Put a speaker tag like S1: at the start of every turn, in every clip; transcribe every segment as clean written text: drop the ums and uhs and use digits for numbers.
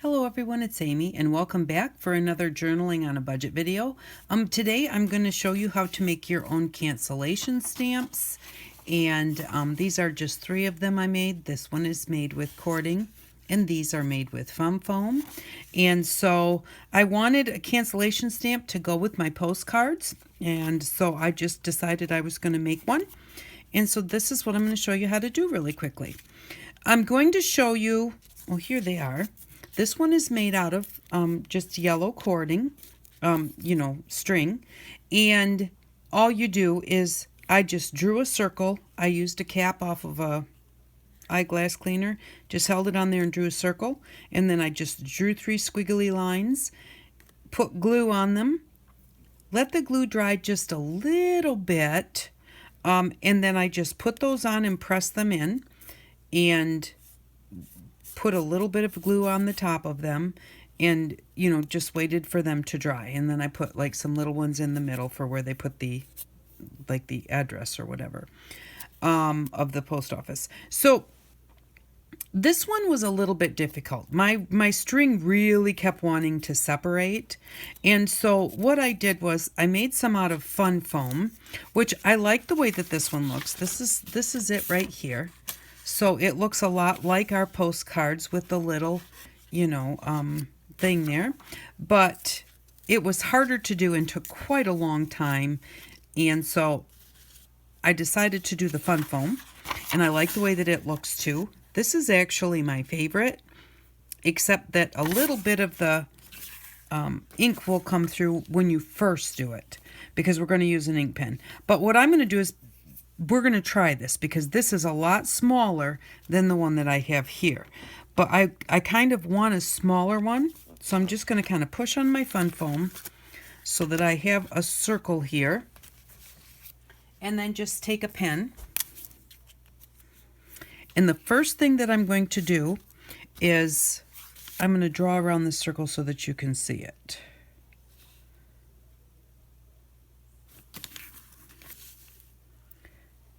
S1: Hello everyone, it's Amy and welcome back for another journaling on a budget video. Today I'm going to show you how to make your own cancellation stamps, and these are just 3 of them I made. This one is made with cording and these are made with foam. And so I wanted a cancellation stamp to go with my postcards, and so I just decided I was going to make one. And so this is what I'm going to show you how to do really quickly. I'm going to show you, well, here they are. This one is made out of just yellow cording, string. And all you do is, I just drew a circle. I used a cap off of a eyeglass cleaner, just held it on there and drew a circle. And then I just drew 3 squiggly lines, put glue on them, let the glue dry just a little bit. And then I just put those on and press them in and put a little bit of glue on the top of them and, just waited for them to dry. And then I put like some little ones in the middle for where they put the address or whatever of the post office. So this one was a little bit difficult. My string really kept wanting to separate. And so what I did was I made some out of fun foam, which I like the way that this one looks. This is it right here. So it looks a lot like our postcards with the little, thing there. But it was harder to do and took quite a long time. And so I decided to do the fun foam. And I like the way that it looks too. This is actually my favorite, except that a little bit of the ink will come through when you first do it, because we're going to use an ink pen. But what I'm going to do is, we're going to try this because this is a lot smaller than the one that I have here. But I kind of want a smaller one. So I'm just going to kind of push on my fun foam so that I have a circle here. And then just take a pen. And the first thing that I'm going to do is I'm going to draw around this circle so that you can see it.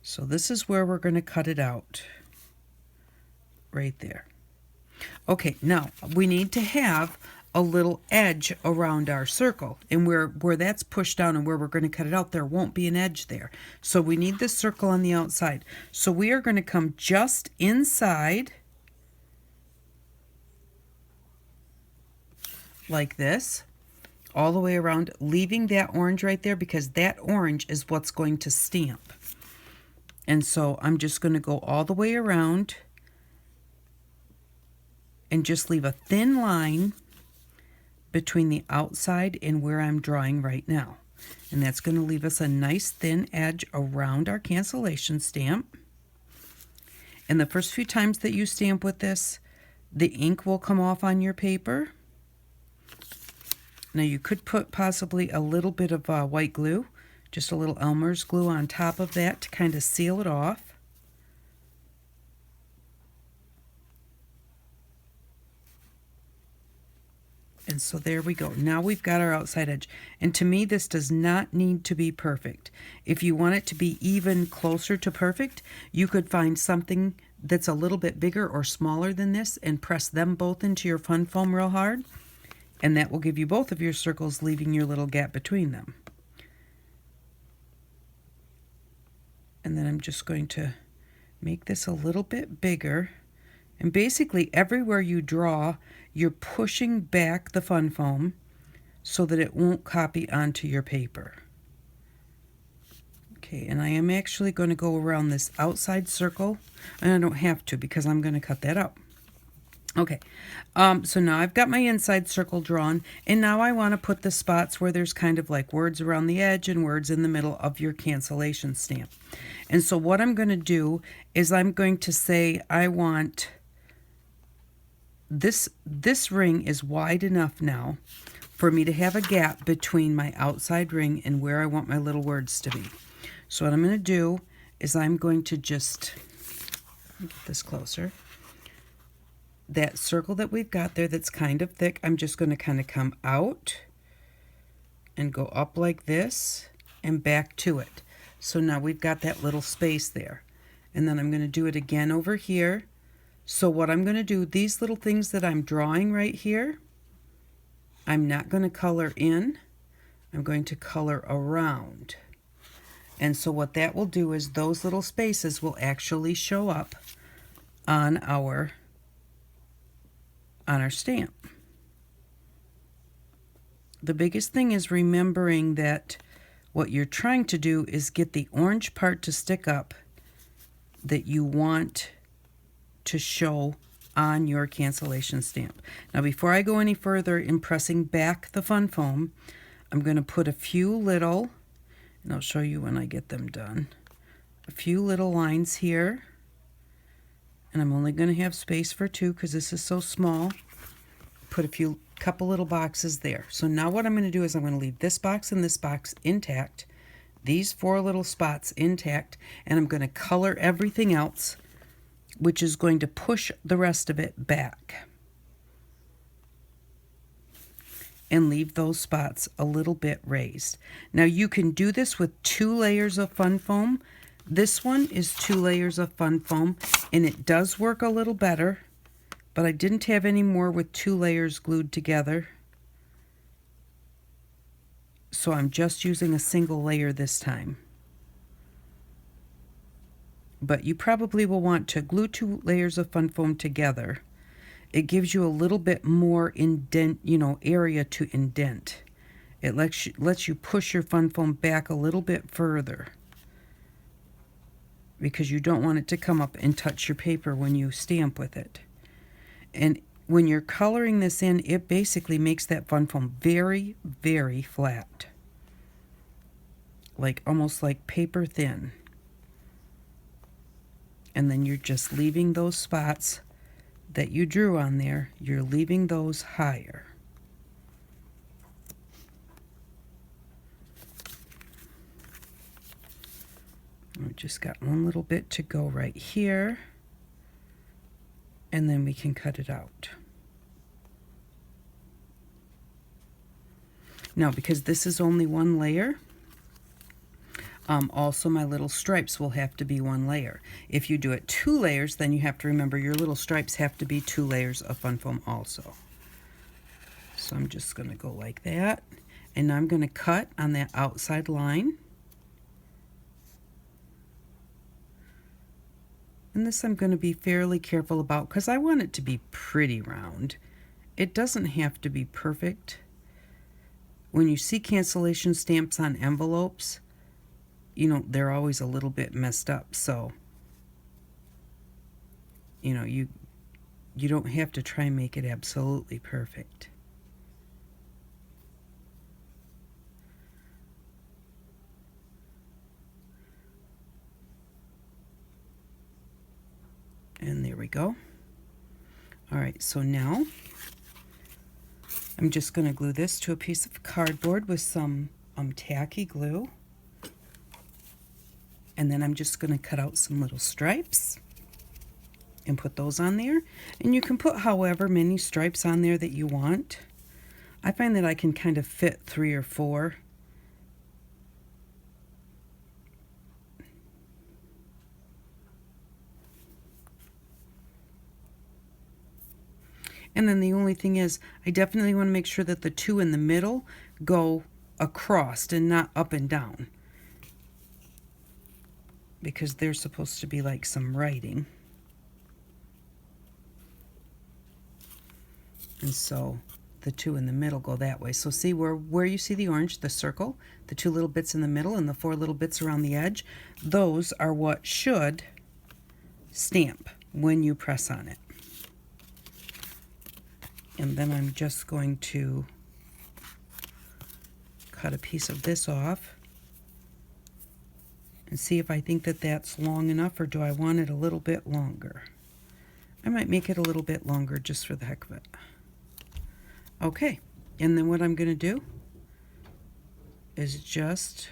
S1: So this is where we're going to cut it out, right there. Okay, now we need to have a little edge around our circle, and where that's pushed down and where we're going to cut it out, there won't be an edge there. So we need this circle on the outside. So we are going to come just inside, like this, all the way around, leaving that orange right there because that orange is what's going to stamp. And so I'm just going to go all the way around and just leave a thin line between the outside and where I'm drawing right now. And that's going to leave us a nice thin edge around our cancellation stamp. And the first few times that you stamp with this, the ink will come off on your paper. Now you could put possibly a little bit of white glue, just a little Elmer's glue on top of that to kind of seal it off. And so there we go. Now we've got our outside edge. And to me, this does not need to be perfect. If you want it to be even closer to perfect, you could find something that's a little bit bigger or smaller than this and press them both into your fun foam real hard. And that will give you both of your circles, leaving your little gap between them. And then I'm just going to make this a little bit bigger. And basically everywhere you draw, you're pushing back the fun foam so that it won't copy onto your paper. Okay, and I am actually going to go around this outside circle, and I don't have to because I'm going to cut that out. Okay, so now I've got my inside circle drawn, and now I want to put the spots where there's kind of like words around the edge and words in the middle of your cancellation stamp. And so what I'm going to do is I'm going to say I want this ring is wide enough now for me to have a gap between my outside ring and where I want my little words to be. So what I'm going to do is I'm going to just get this closer. That circle that we've got there that's kind of thick, I'm just going to kind of come out and go up like this and back to it. So now we've got that little space there. And then I'm going to do it again over here, So what I'm going to do, these little things that I'm drawing right here, I'm not going to color in. I'm going to color around. And so what that will do is those little spaces will actually show up on our stamp. The biggest thing is remembering that what you're trying to do is get the orange part to stick up that you want to show on your cancellation stamp. Now before I go any further in pressing back the fun foam, I'm going to put a few little, and I'll show you when I get them done, a few little lines here, and I'm only going to have space for 2 because this is so small. Put a couple little boxes there. So now what I'm going to do is I'm going to leave this box and this box intact, these 4 little spots intact, and I'm going to color everything else, which is going to push the rest of it back and leave those spots a little bit raised. Now you can do this with 2 layers of fun foam. This one is 2 layers of fun foam, and it does work a little better, but I didn't have any more with 2 layers glued together. So I'm just using a single layer this time. But you probably will want to glue 2 layers of fun foam together. It gives you a little bit more indent, area to indent. It lets you push your fun foam back a little bit further because you don't want it to come up and touch your paper when you stamp with it. And when you're coloring this in, it basically makes that fun foam very, very flat. Like almost like paper thin. And then you're just leaving those spots that you drew on there, you're leaving those higher. We've just got one little bit to go right here, and then we can cut it out. Now, because this is only 1 layer, also my little stripes will have to be 1 layer. If you do it 2 layers, then you have to remember your little stripes have to be 2 layers of fun foam also. So I'm just going to go like that, and I'm going to cut on that outside line. And this I'm going to be fairly careful about because I want it to be pretty round. It doesn't have to be perfect. When you see cancellation stamps on envelopes, they're always a little bit messed up. So, you don't have to try and make it absolutely perfect. And there we go. All right, so now I'm just going to glue this to a piece of cardboard with some tacky glue. And then I'm just going to cut out some little stripes and put those on there. And you can put however many stripes on there that you want. I find that I can kind of fit 3 or 4. And then the only thing is, I definitely want to make sure that the 2 in the middle go across and not up and down, because they're supposed to be like some writing. And so the 2 in the middle go that way. So see where you see the orange, the circle, the 2 little bits in the middle and the 4 little bits around the edge, those are what should stamp when you press on it. And then I'm just going to cut a piece of this off and see if I think that that's long enough, or do I want it a little bit longer. I might make it a little bit longer just for the heck of it. Okay, and then what I'm going to do is just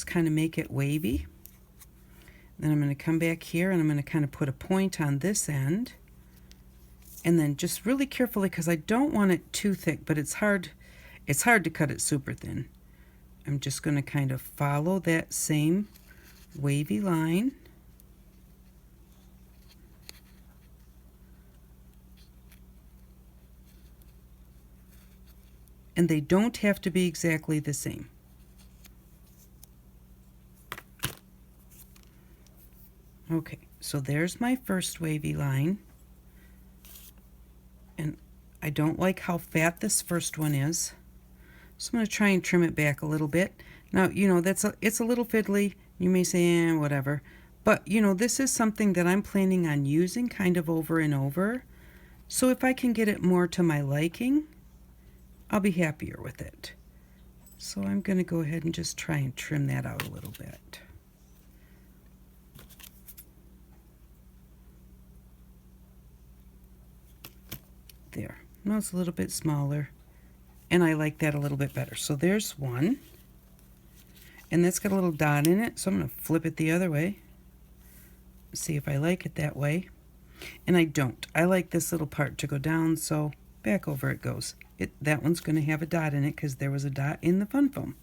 S1: kind of make it wavy. Then I'm going to come back here and I'm going to kind of put a point on this end, and then just really carefully, because I don't want it too thick, but it's hard to cut it super thin. I'm just going to kind of follow that same wavy line and they don't have to be exactly the same. Okay, so there's my first wavy line, and I don't like how fat this first one is, so I'm going to try and trim it back a little bit. Now, you know, it's a little fiddly. You may say, whatever, but you know, this is something that I'm planning on using kind of over and over, so if I can get it more to my liking, I'll be happier with it. So I'm going to go ahead and just try and trim that out a little bit. There. Now it's a little bit smaller, and I like that a little bit better. So there's one, and that's got a little dot in it, so I'm going to flip it the other way. See if I like it that way. And I don't. I like this little part to go down, so back over it goes. That one's going to have a dot in it because there was a dot in the fun foam.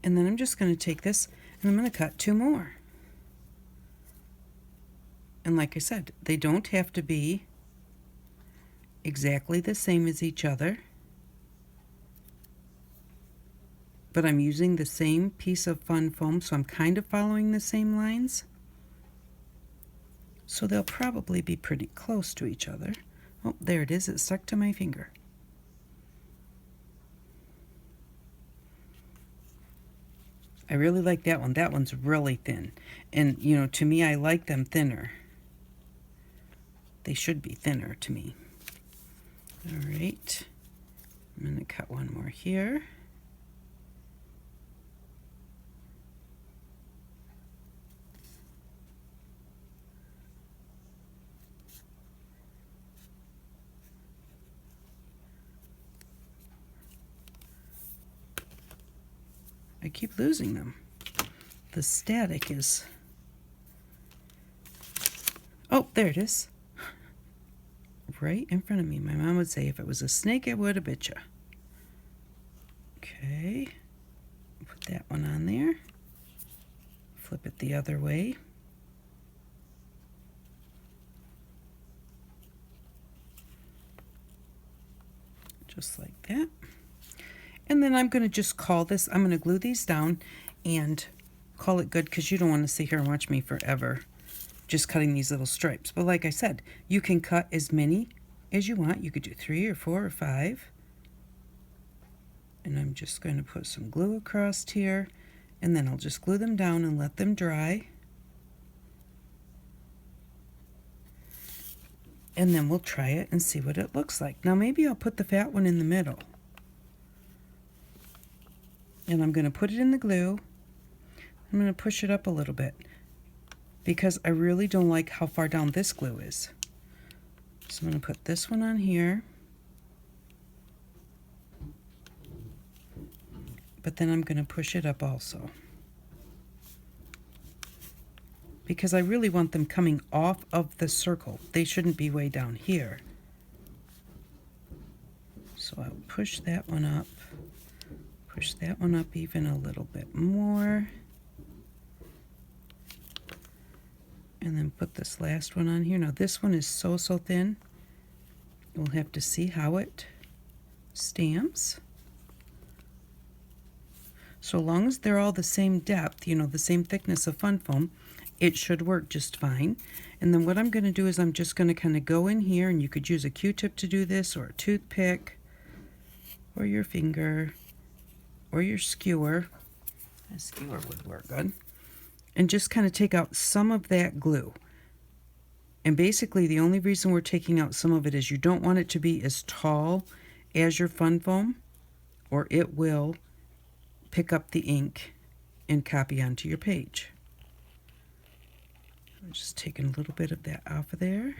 S1: And then I'm just going to take this and I'm going to cut two more. And like I said, they don't have to be exactly the same as each other, but I'm using the same piece of fun foam, so I'm kind of following the same lines. So they'll probably be pretty close to each other. Oh, there it is. It stuck to my finger. I really like that one. That one's really thin. And, you know, to me, I like them thinner. They should be thinner to me. All right. I'm going to cut one more here. I keep losing them. The static is... Oh, there it is. Right in front of me. My mom would say, if it was a snake, it would have bit you. Okay. Put that one on there. Flip it the other way. Just like that. And then I'm going to just call this, I'm going to glue these down and call it good, because you don't want to sit here and watch me forever just cutting these little stripes. But like I said, you can cut as many as you want. You could do 3 or 4 or 5. And I'm just going to put some glue across here, and then I'll just glue them down and let them dry. And then we'll try it and see what it looks like. Now maybe I'll put the fat one in the middle. And I'm going to put it in the glue. I'm going to push it up a little bit because I really don't like how far down this glue is. So I'm going to put this one on here. But then I'm going to push it up also, because I really want them coming off of the circle. They shouldn't be way down here. So I'll push that one up. Push that one up even a little bit more. And then put this last one on here. Now this one is so thin. We'll have to see how it stamps. So long as they're all the same depth, you know, the same thickness of fun foam, it should work just fine. And then what I'm going to do is I'm just going to kind of go in here, and you could use a Q-tip to do this, or a toothpick, or your finger, or your skewer. A skewer would work good. And just kind of take out some of that glue. And basically the only reason we're taking out some of it is you don't want it to be as tall as your fun foam, or it will pick up the ink and copy onto your page. I'm just taking a little bit of that off of there.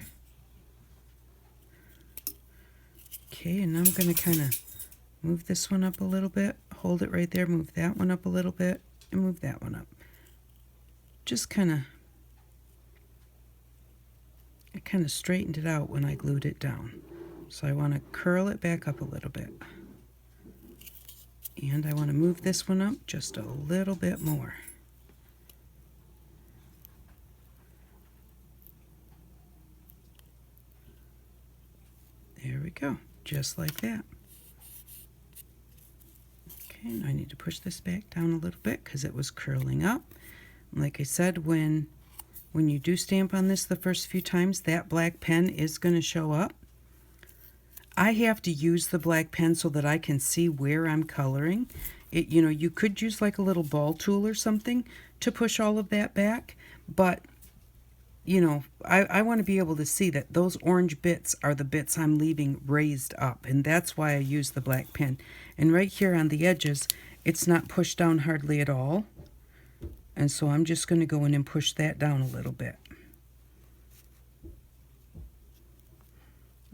S1: Okay, and now I'm going to kind of move this one up a little bit, hold it right there, move that one up a little bit, and move that one up. Just kind of, I kind of straightened it out when I glued it down. So I want to curl it back up a little bit. And I want to move this one up just a little bit more. There we go, just like that. Okay, now I need to push this back down a little bit because it was curling up. Like I said, when you do stamp on this the first few times, that black pen is going to show up. I have to use the black pen so that I can see where I'm coloring. You could use like a little ball tool or something to push all of that back, but I want to be able to see that those orange bits are the bits I'm leaving raised up, and that's why I use the black pen. And right here on the edges, it's not pushed down hardly at all, and so I'm just going to go in and push that down a little bit.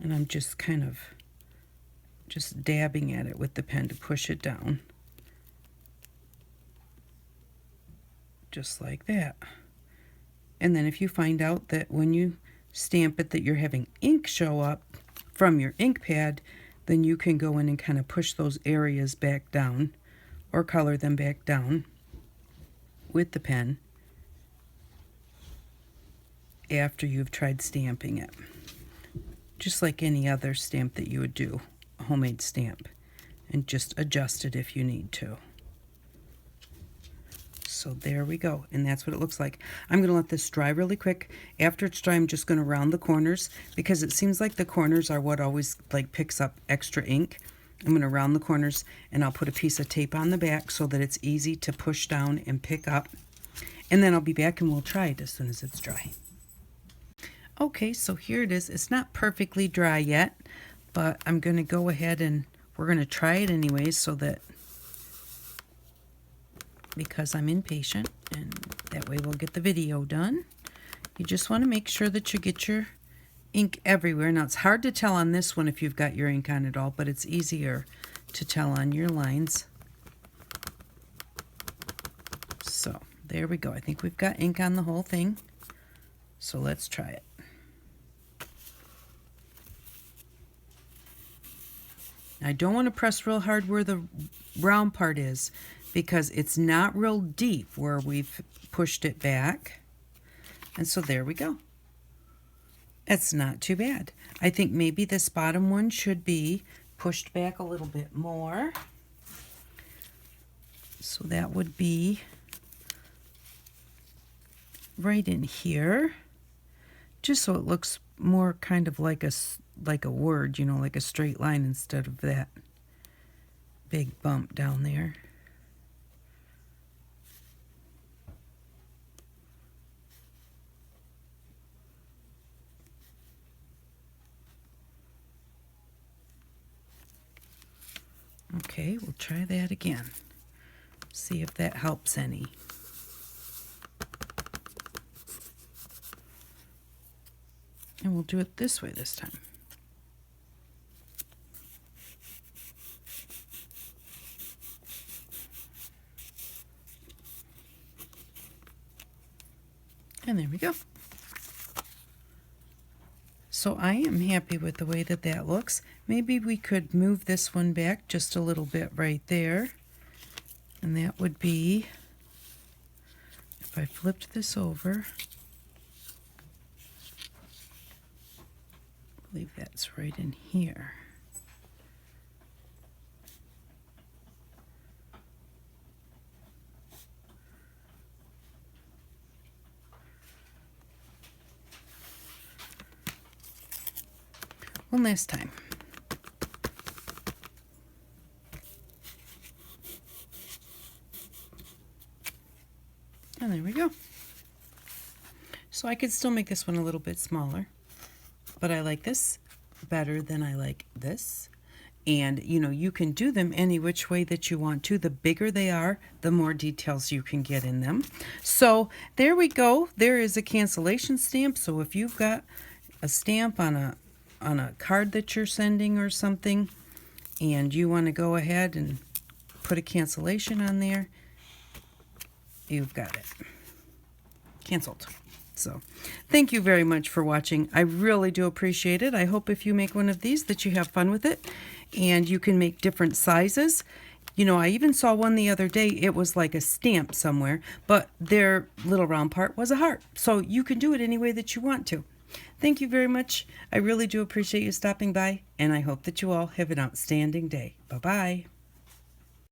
S1: And I'm just kind of just dabbing at it with the pen to push it down. Just like that. And then if you find out that when you stamp it that you're having ink show up from your ink pad, then you can go in and kind of push those areas back down or color them back down with the pen after you've tried stamping it. Just like any other stamp that you would do, a homemade stamp, and just adjust it if you need to. So there we go, and that's what it looks like. I'm going to let this dry really quick. After it's dry, I'm just going to round the corners because it seems like the corners are what always picks up extra ink. I'm going to round the corners, and I'll put a piece of tape on the back so that it's easy to push down and pick up. And then I'll be back and we'll try it as soon as it's dry. Okay, so here it is. It's not perfectly dry yet, but I'm going to go ahead and we're going to try it anyways because I'm impatient, and that way we'll get the video done. You just want to make sure that you get your ink everywhere. Now it's hard to tell on this one if you've got your ink on at all, but it's easier to tell on your lines. So there we go. I think we've got ink on the whole thing. So let's try it. I don't want to press real hard where the round part is because it's not real deep where we've pushed it back. And so there we go. It's not too bad. I think maybe this bottom one should be pushed back a little bit more. So that would be right in here, just so it looks more kind of like a word, like a straight line instead of that big bump down there. Okay, we'll try that again. See if that helps any. And we'll do it this way this time. And there we go. So I am happy with the way that that looks. Maybe we could move this one back just a little bit right there. And that would be, if I flipped this over, I believe that's right in here. One last time. And there we go. So I could still make this one a little bit smaller, but I like this better than I like this. And you can do them any which way that you want to. The bigger they are, the more details you can get in them. So there we go. There is a cancellation stamp. So if you've got a stamp on a card that you're sending or something, and you want to go ahead and put a cancellation on there, you've got it. Canceled. So thank you very much for watching. I really do appreciate it. I hope if you make one of these that you have fun with it, and you can make different sizes. I even saw one the other day. It was like a stamp somewhere, but their little round part was a heart. So you can do it any way that you want to. Thank you very much. I really do appreciate you stopping by, and I hope that you all have an outstanding day. Bye-bye.